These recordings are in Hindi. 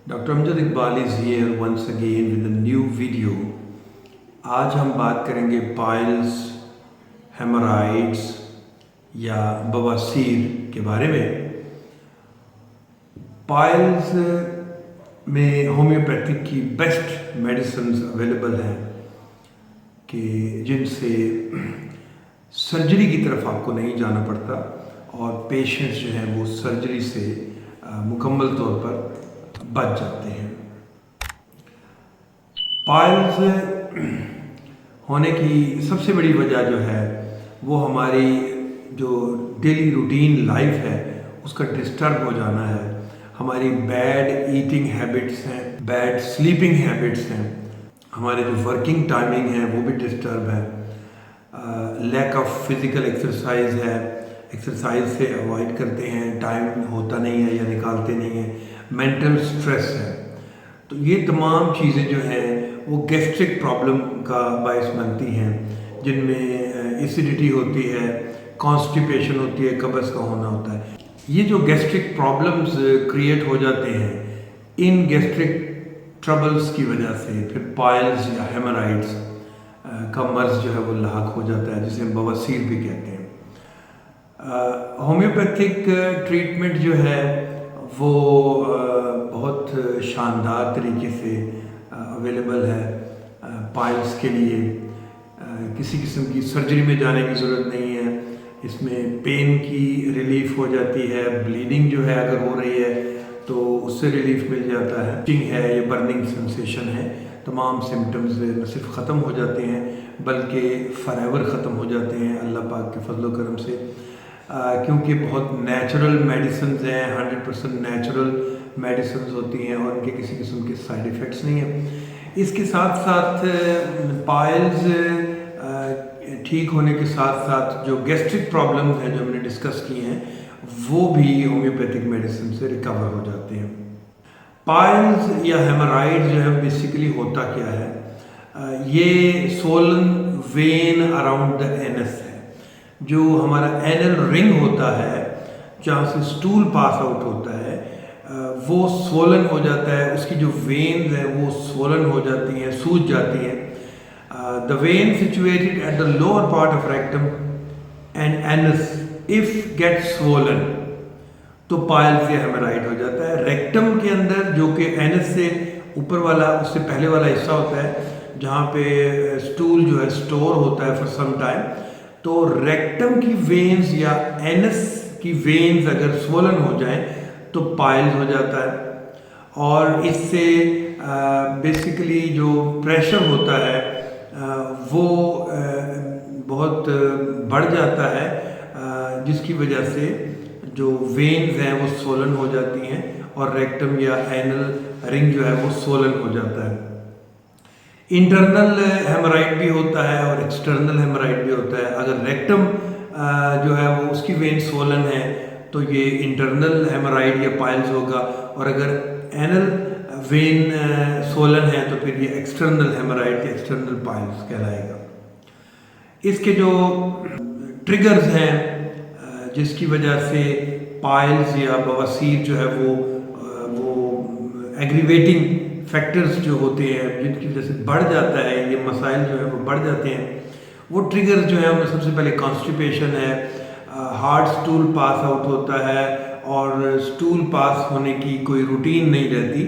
Doctor Amjad Iqbal is here once again with a new video. आज हम बात करेंगे पाइल्स, हेमोराइड्स या बवासीर के बारे में। पाइल्स में होम्योपैथिक की बेस्ट मेडिसिन्स अवेलेबल हैं कि जिनसे सर्जरी की तरफ आपको नहीं जाना पड़ता और पेशेंट्स जो हैं वो सर्जरी से मुकम्मल तौर पर बच जाते हैं। पाइल्स होने की सबसे बड़ी वजह जो है वो हमारी जो डेली रूटीन लाइफ है उसका डिस्टर्ब हो जाना है। हमारी बैड ईटिंग हैबिट्स हैं, बैड स्लीपिंग हैबिट्स हैं, हमारे जो वर्किंग टाइमिंग है वो भी डिस्टर्ब है, लैक ऑफ फिज़िकल एक्सरसाइज है, एक्सरसाइज से अवॉइड करते हैं, टाइम होता नहीं है या निकालते नहीं हैं, मेंटल स्ट्रेस है। तो ये तमाम चीज़ें जो हैं वो गैस्ट्रिक प्रॉब्लम का बायस बनती हैं, जिनमें एसिडिटी होती है, कॉन्स्टिपेशन होती है, कब्ज़ का होना होता है। ये जो गैस्ट्रिक प्रॉब्लम्स क्रिएट हो जाते हैं, इन गैस्ट्रिक ट्रबल्स की वजह से फिर पाइल्स या हेमोराइड्स का मर्ज जो है वो लाक हो जाता है, जिसे हम बवासीर भी कहते हैं। होम्योपैथिक ट्रीटमेंट जो है वो बहुत शानदार तरीके से अवेलेबल है पाइल्स के लिए। किसी किस्म की सर्जरी में जाने की ज़रूरत नहीं है। इसमें पेन की रिलीफ हो जाती है, ब्लीडिंग जो है अगर हो रही है तो उससे रिलीफ मिल जाता है, स्टिंग है, ये बर्निंग सेंसेशन है, तमाम सिम्टम्स न सिर्फ ख़त्म हो जाते हैं बल्कि फॉरएवर ख़त्म हो जाते हैं अल्लाह पाक के फजल करम से, क्योंकि बहुत नेचुरल मेडिसिन हैं, 100% नेचुरल मेडिसिन होती हैं और उनके किसी किस्म के साइड इफ़ेक्ट्स नहीं हैं। इसके साथ साथ पाइल्स ठीक होने के साथ साथ जो गैस्ट्रिक प्रॉब्लम्स हैं जो हमने डिस्कस की हैं वो भी होम्योपैथिक मेडिसिन से रिकवर हो जाते हैं। पाइल्स या हेमोराइड जो है बेसिकली होता क्या है, ये Solan when around the anus है। जो हमारा एनल रिंग होता है जहाँ से स्टूल पास आउट होता है वो सोलन हो जाता है, उसकी जो वेन्स हैं वो सोलन हो जाती हैं, सूज जाती हैं। The vein situated at the lower part of rectum and anus if get swollen तो पाइल्स या हेमोराइड हो जाता है। रेक्टम के अंदर जो कि एनस से ऊपर वाला, उससे पहले वाला हिस्सा होता है जहाँ पे स्टूल जो है स्टोर होता है फॉर सम टाइम, तो रेक्टम की वेन्स या एनस की वेन्स अगर स्वोलन हो जाएं तो पाइल्स हो जाता है। और इससे बेसिकली जो प्रेशर होता है वो बहुत बढ़ जाता है, जिसकी वजह से जो वेन्स हैं वो स्वोलन हो जाती हैं और रेक्टम या एनल रिंग जो है वो स्वोलन हो जाता है। इंटरनल हेमोराइड भी होता है और एक्सटर्नल हेमोराइड भी होता है। अगर रेक्टम जो है वो उसकी वेन स्वोलन है तो ये इंटरनल हेमोराइड या पाइल्स होगा, और अगर एनल वेन स्वोलन है तो फिर ये एक्सटर्नल हेमोराइड या एक्सटर्नल पाइल्स कहलाएगा। इसके जो ट्रिगर्स हैं जिसकी वजह से पाइल्स या बवासीर जो है वो एग्रीवेटिंग फैक्टर्स जो होते हैं जिनकी वजह से बढ़ जाता है, ये मसाइल जो है वो बढ़ जाते हैं। वो ट्रिगर्स जो है उनमें सबसे पहले कॉन्स्टिपेशन है, हार्ड स्टूल पास आउट होता है और स्टूल पास होने की कोई रूटीन नहीं रहती,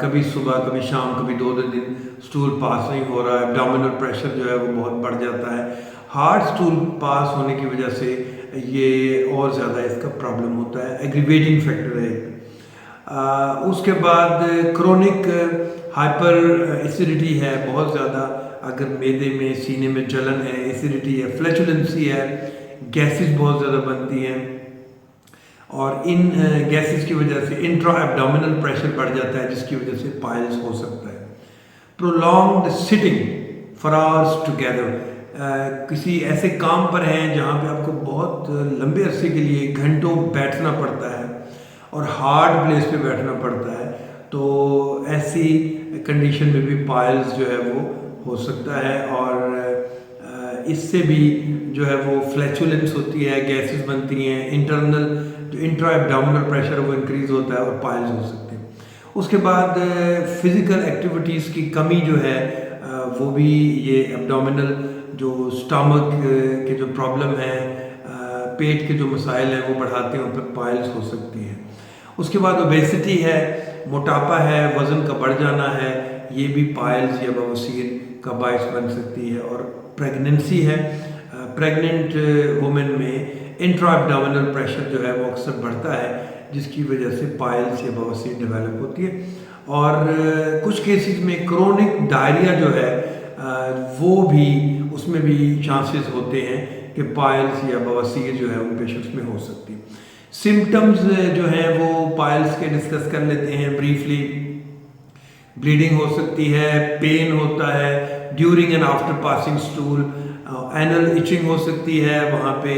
कभी सुबह कभी शाम कभी 2 दिन स्टूल पास नहीं हो रहा है, एब्डोमिनल प्रेशर जो है वो बहुत बढ़ जाता है। हार्ड स्टूल पास होने की वजह से ये और ज़्यादा इसका प्रॉब्लम होता है, एग्रीवेटिंग फैक्टर है। उसके बाद क्रोनिक हाइपर एसिडिटी है बहुत ज़्यादा, अगर मैदे में सीने में जलन है, एसिडिटी है, फ्लैचुलेंसी है, गैसेस बहुत ज़्यादा बनती हैं और इन गैसेस की वजह से इंट्रा एब्डोमिनल प्रेशर बढ़ जाता है जिसकी वजह से पाइल्स हो सकता है। Prolonged sitting for hours together, किसी ऐसे काम पर हैं जहाँ पे आपको बहुत लंबे अरसे के लिए घंटों बैठना पड़ता है और हार्ड प्लेस पे बैठना पड़ता है, तो ऐसी कंडीशन में भी पाइल्स जो है वो हो सकता है। और इससे भी जो है वो फ्लैचुलेंस होती है, गैसेस बनती हैं, इंटरनल जो इंट्रा एब्डोमिनल प्रेशर वो इंक्रीज होता है और पाइल्स हो सकते हैं। उसके बाद फिज़िकल एक्टिविटीज़ की कमी जो है वो भी ये एब्डोमिनल जो स्टमक के जो प्रॉब्लम है, पेट के जो मसाइल हैं वो बढ़ाते हैं, उन पर पाइल्स हो सकती हैं। उसके बाद ओबेसिटी है, मोटापा है, वज़न का बढ़ जाना है, ये भी पाइल्स या बवासीर का बायस बन सकती है। और प्रेगनेंसी है, प्रेग्नेंट वुमेन में इंट्रा एब्डोमिनल प्रेशर जो है वो अक्सर बढ़ता है, जिसकी वजह से पाइल्स या बवासीर डेवलप होती है। और कुछ केसेस में क्रोनिक डायरिया जो है वो भी, उसमें भी चांसेस होते हैं कि पाइल्स या बवासीर जो है उन पेशेंट्स में हो सकती है। सिम्टम्स जो हैं वो पाइल्स के डिस्कस कर लेते हैं ब्रीफली। ब्लीडिंग हो सकती है, पेन होता है during and after passing stool, anal itching हो सकती है, वहाँ पे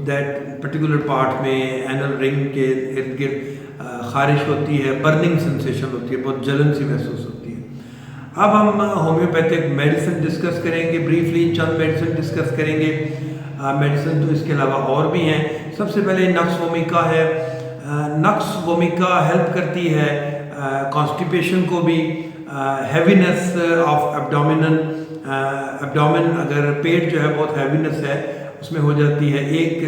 दैट पर्टिकुलर पार्ट में एनल रिंग के इर्द गिर्द खारिश होती है, बर्निंग सेंसेशन होती है, बहुत जलन सी महसूस होती है। अब हम होम्योपैथिक मेडिसिन डिस्कस करेंगे ब्रीफली, चंद मेडिसिन डिस्कस करेंगे। मेडिसिन तो इसके अलावा और भी हैं। सबसे पहले नक्स वोमिका है। नक्स वोमिका हेल्प करती है कॉन्स्टिपेशन को भी, हैवीनेस ऑफ एब्डोमिन, अगर पेट जो है बहुत हैवीनेस है उसमें हो जाती है,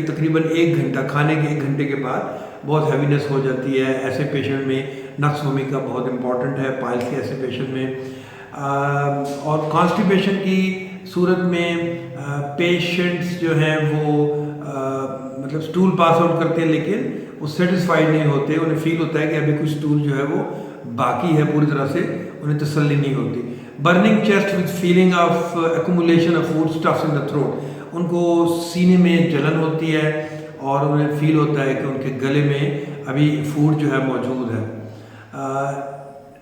तकरीबन 1 घंटा, खाने के 1 घंटे के बाद बहुत हैवीनेस हो जाती है। ऐसे पेशेंट में नक्स वोमिका बहुत इंपॉर्टेंट है, पाइल्स के ऐसे पेशेंट में। और कॉन्स्टिपेशन की सूरत में पेशेंट्स जो हैं वो मतलब स्टूल पास आउट करते हैं, लेकिन वो सेटिस्फाइड नहीं होते, उन्हें फील होता है कि अभी कुछ स्टूल जो है वो बाकी है, पूरी तरह से उन्हें तसल्ली नहीं होती। Burning chest with feeling of accumulation of food stuffs in the throat, उनको सीने में जलन होती है और उन्हें फील होता है कि उनके गले में अभी फूड जो है मौजूद है।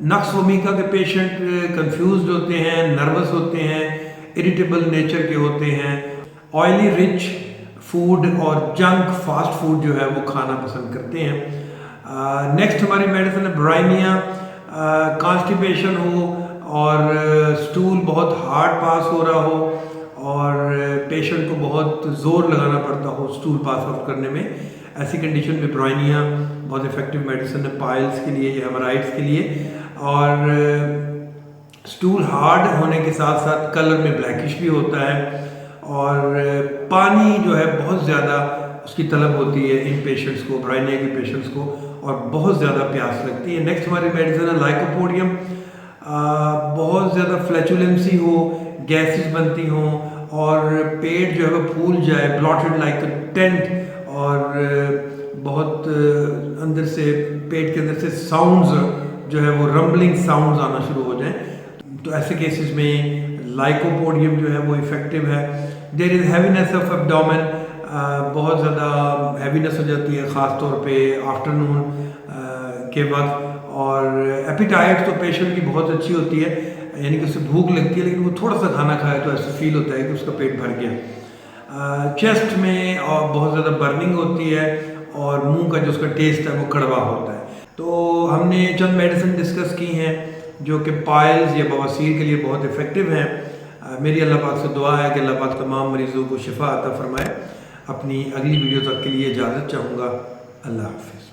नक्स वोमिका के पेशेंट कंफ्यूज्ड होते हैं, नर्वस होते हैं, इरिटेबल नेचर के होते हैं, ऑयली रिच फूड और जंक फास्ट फूड जो है वो खाना पसंद करते हैं। नेक्स्ट हमारी मेडिसिन है ब्राइनिया। कॉन्स्टिपेशन हो और स्टूल बहुत हार्ड पास हो रहा हो और पेशेंट को बहुत ज़ोर लगाना पड़ता हो स्टूल पास आउट करने में, ऐसी कंडीशन में ब्राइनिया बहुत इफेक्टिव मेडिसिन है पाइल्स के लिए या हेमराइड्स के लिए। और स्टूल हार्ड होने के साथ साथ कलर में ब्लैकिश भी होता है और पानी जो है बहुत ज़्यादा उसकी तलब होती है इन पेशेंट्स को, ब्राइनिया के पेशेंट्स को, और बहुत ज़्यादा प्यास लगती है। नेक्स्ट हमारी मेडिसिन है लाइकोपोडियम। बहुत ज़्यादा फ्लैचुलेंसी हो, गैसेस बनती हों और पेट जो है वो फूल जाए, ब्लॉटेड लाइक अ टेंट, और बहुत अंदर से, पेट के अंदर से साउंड्स जो है वो रंबलिंग साउंड्स आना शुरू हो जाएं, तो ऐसे केसेस में लाइकोपोडियम जो है वो इफ़ेक्टिव है। There is heaviness of abdomen, बहुत ज़्यादा हैवीनेस हो जाती है ख़ास तौर पे आफ्टरनून के वक्त। और एपिटाइट तो पेशेंट की बहुत अच्छी होती है, यानी कि उसे भूख लगती है लेकिन वो थोड़ा सा खाना खाए तो ऐसा फील होता है कि उसका पेट भर गया। चेस्ट में और बहुत ज़्यादा बर्निंग होती है और मुंह का जो उसका टेस्ट है वो कड़वा होता है। तो हमने चंद मेडिसिन डिस्कस की हैं जो कि पाइल्स या बवासीर के लिए बहुत इफ़ेक्टिव हैं। मेरी अल्लाह पाक से दुआ है कि अल्लाह पाक तमाम मरीज़ों को शिफा अता फरमाए। अपनी अगली वीडियो तक के लिए इजाज़त चाहूँगा। अल्लाह हाफ़िज़।